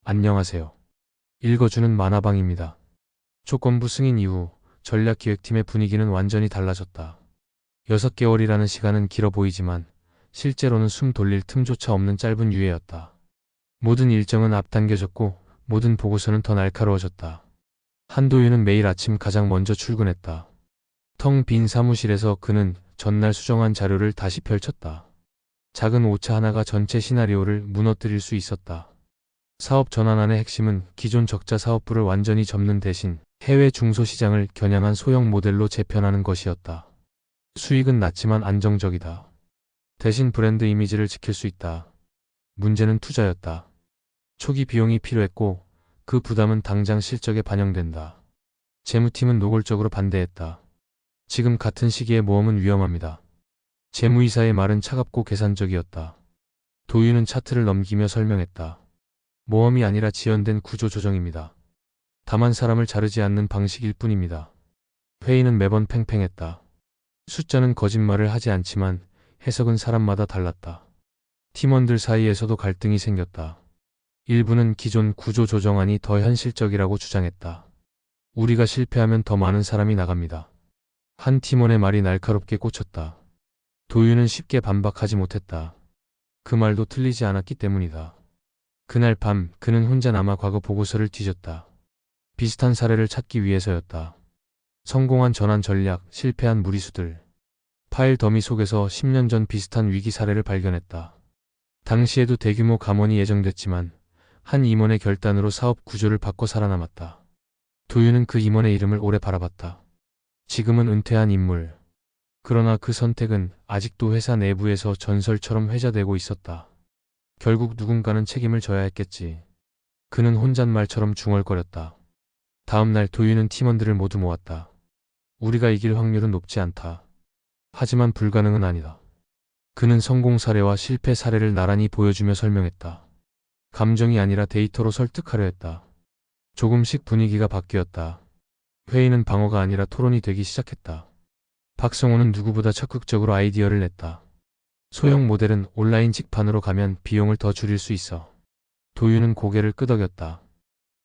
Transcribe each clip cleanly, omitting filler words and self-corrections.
안녕하세요. 읽어주는 만화방입니다. 조건부 승인 이후 전략기획팀의 분위기는 완전히 달라졌다. 6개월이라는 시간은 길어 보이지만 실제로는 숨 돌릴 틈조차 없는 짧은 유예였다. 모든 일정은 앞당겨졌고 모든 보고서는 더 날카로워졌다. 한도윤은 매일 아침 가장 먼저 출근했다. 텅 빈 사무실에서 그는 전날 수정한 자료를 다시 펼쳤다. 작은 오차 하나가 전체 시나리오를 무너뜨릴 수 있었다. 사업 전환안의 핵심은 기존 적자 사업부를 완전히 접는 대신 해외 중소시장을 겨냥한 소형 모델로 재편하는 것이었다. 수익은 낮지만 안정적이다. 대신 브랜드 이미지를 지킬 수 있다. 문제는 투자였다. 초기 비용이 필요했고 그 부담은 당장 실적에 반영된다. 재무팀은 노골적으로 반대했다. 지금 같은 시기에 모험은 위험합니다. 재무이사의 말은 차갑고 계산적이었다. 도윤은 차트를 넘기며 설명했다. 모험이 아니라 지연된 구조 조정입니다. 다만 사람을 자르지 않는 방식일 뿐입니다. 회의는 매번 팽팽했다. 숫자는 거짓말을 하지 않지만 해석은 사람마다 달랐다. 팀원들 사이에서도 갈등이 생겼다. 일부는 기존 구조 조정안이 더 현실적이라고 주장했다. 우리가 실패하면 더 많은 사람이 나갑니다. 한 팀원의 말이 날카롭게 꽂혔다. 도윤은 쉽게 반박하지 못했다. 그 말도 틀리지 않았기 때문이다. 그날 밤 그는 혼자 남아 과거 보고서를 뒤졌다. 비슷한 사례를 찾기 위해서였다. 성공한 전환 전략, 실패한 무리수들. 파일 더미 속에서 10년 전 비슷한 위기 사례를 발견했다. 당시에도 대규모 감원이 예정됐지만 한 임원의 결단으로 사업 구조를 바꿔 살아남았다. 도윤은 그 임원의 이름을 오래 바라봤다. 지금은 은퇴한 인물. 그러나 그 선택은 아직도 회사 내부에서 전설처럼 회자되고 있었다. 결국 누군가는 책임을 져야 했겠지. 그는 혼잣말처럼 중얼거렸다. 다음 날 도윤은 팀원들을 모두 모았다. 우리가 이길 확률은 높지 않다. 하지만 불가능은 아니다. 그는 성공 사례와 실패 사례를 나란히 보여주며 설명했다. 감정이 아니라 데이터로 설득하려 했다. 조금씩 분위기가 바뀌었다. 회의는 방어가 아니라 토론이 되기 시작했다. 박성호는 누구보다 적극적으로 아이디어를 냈다. 소형 모델은 온라인 직판으로 가면 비용을 더 줄일 수 있어. 도윤은 고개를 끄덕였다.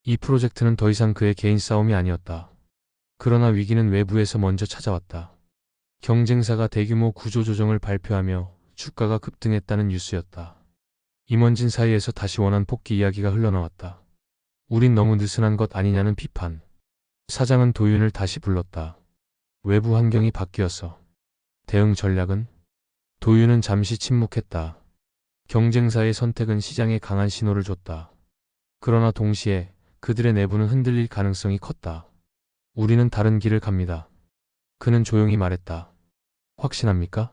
이 프로젝트는 더 이상 그의 개인 싸움이 아니었다. 그러나 위기는 외부에서 먼저 찾아왔다. 경쟁사가 대규모 구조조정을 발표하며 주가가 급등했다는 뉴스였다. 임원진 사이에서 다시 원한 복귀 이야기가 흘러나왔다. 우린 너무 느슨한 것 아니냐는 비판. 사장은 도윤을 다시 불렀다. 외부 환경이 바뀌었어. 대응 전략은? 도윤은 잠시 침묵했다. 경쟁사의 선택은 시장에 강한 신호를 줬다. 그러나 동시에 그들의 내부는 흔들릴 가능성이 컸다. 우리는 다른 길을 갑니다. 그는 조용히 말했다. 확신합니까?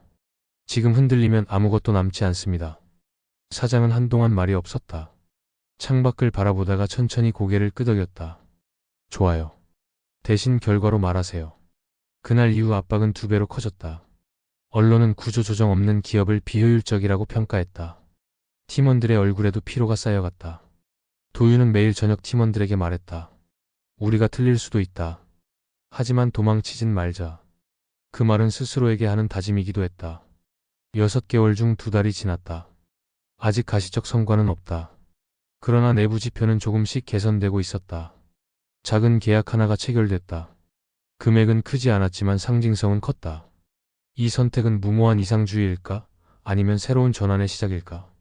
지금 흔들리면 아무것도 남지 않습니다. 사장은 한동안 말이 없었다. 창밖을 바라보다가 천천히 고개를 끄덕였다. 좋아요. 대신 결과로 말하세요. 그날 이후 압박은 2배로 커졌다. 언론은 구조조정 없는 기업을 비효율적이라고 평가했다. 팀원들의 얼굴에도 피로가 쌓여갔다. 도윤은 매일 저녁 팀원들에게 말했다. 우리가 틀릴 수도 있다. 하지만 도망치진 말자. 그 말은 스스로에게 하는 다짐이기도 했다. 6개월 중 2달이 지났다. 아직 가시적 성과는 없다. 그러나 내부 지표는 조금씩 개선되고 있었다. 작은 계약 하나가 체결됐다. 금액은 크지 않았지만 상징성은 컸다. 이 선택은 무모한 이상주의일까? 아니면 새로운 전환의 시작일까?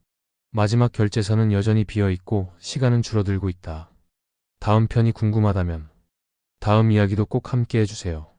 마지막 결제선은 여전히 비어있고 시간은 줄어들고 있다. 다음 편이 궁금하다면 다음 이야기도 꼭 함께 해주세요.